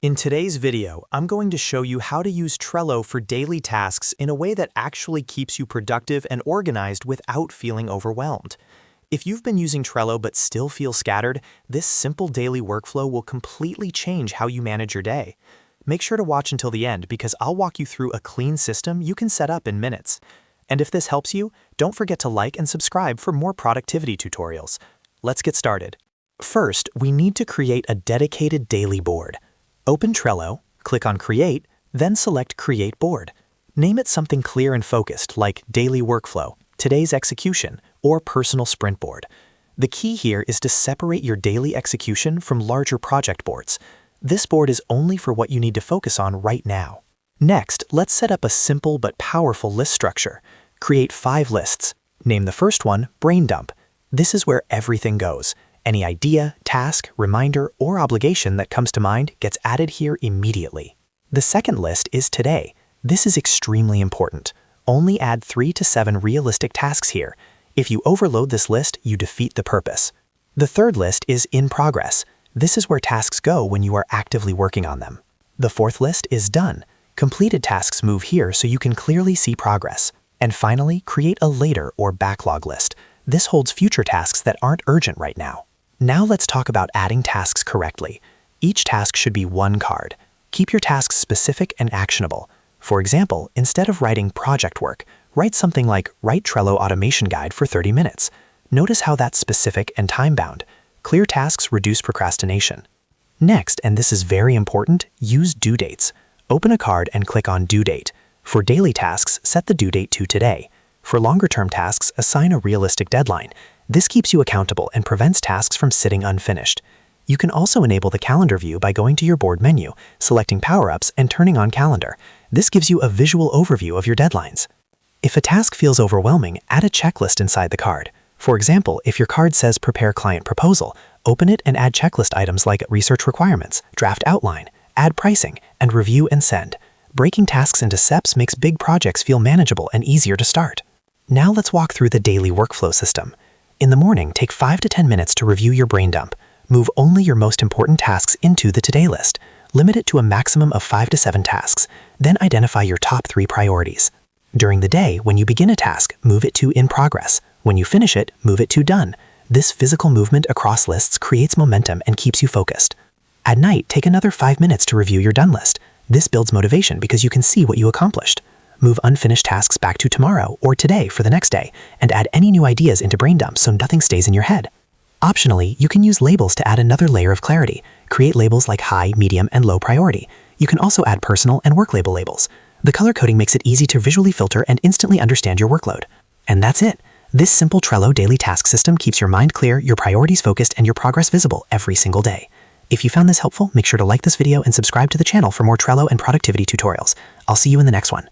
In today's video, I'm going to show you how to use Trello for daily tasks in a way that actually keeps you productive and organized without feeling overwhelmed. If you've been using Trello but still feel scattered, this simple daily workflow will completely change how you manage your day. Make sure to watch until the end because I'll walk you through a clean system you can set up in minutes. And if this helps you, don't forget to like and subscribe for more productivity tutorials. Let's get started. First, we need to create a dedicated daily board. Open Trello, click on Create, then select Create Board. Name it something clear and focused like Daily Workflow, Today's Execution, or Personal Sprint Board. The key here is to separate your daily execution from larger project boards. This board is only for what you need to focus on right now. Next, let's set up a simple but powerful list structure. Create 5 lists. Name the first one Brain Dump. This is where everything goes. Any idea, task, reminder, or obligation that comes to mind gets added here immediately. The second list is Today. This is extremely important. Only add 3 to 7 realistic tasks here. If you overload this list, you defeat the purpose. The third list is In Progress. This is where tasks go when you are actively working on them. The fourth list is Done. Completed tasks move here so you can clearly see progress. And finally, create a Later or Backlog list. This holds future tasks that aren't urgent right now. Now let's talk about adding tasks correctly. Each task should be one card. Keep your tasks specific and actionable. For example, instead of writing project work, write something like Write Trello Automation Guide for 30 minutes. Notice how that's specific and time-bound. Clear tasks reduce procrastination. Next, and this is very important, use due dates. Open a card and click on Due Date. For daily tasks, set the due date to today. For longer-term tasks, assign a realistic deadline. This keeps you accountable and prevents tasks from sitting unfinished. You can also enable the calendar view by going to your board menu, selecting Power-Ups, and turning on Calendar. This gives you a visual overview of your deadlines. If a task feels overwhelming, add a checklist inside the card. For example, if your card says Prepare Client Proposal, open it and add checklist items like Research Requirements, Draft Outline, Add Pricing, and Review and Send. Breaking tasks into steps makes big projects feel manageable and easier to start. Now let's walk through the daily workflow system. In the morning, take 5 to 10 minutes to review your brain dump. Move only your most important tasks into the Today list. Limit it to a maximum of 5 to 7 tasks. Then identify your top 3 priorities. During the day, when you begin a task, move it to In Progress. When you finish it, move it to Done. This physical movement across lists creates momentum and keeps you focused. At night, take another 5 minutes to review your Done list. This builds motivation because you can see what you accomplished. Move unfinished tasks back to tomorrow or today for the next day, and add any new ideas into brain dumps so nothing stays in your head. Optionally, you can use labels to add another layer of clarity. Create labels like high, medium, and low priority. You can also add personal and work labels. The color coding makes it easy to visually filter and instantly understand your workload. And that's it. This simple Trello daily task system keeps your mind clear, your priorities focused, and your progress visible every single day. If you found this helpful, make sure to like this video and subscribe to the channel for more Trello and productivity tutorials. I'll see you in the next one.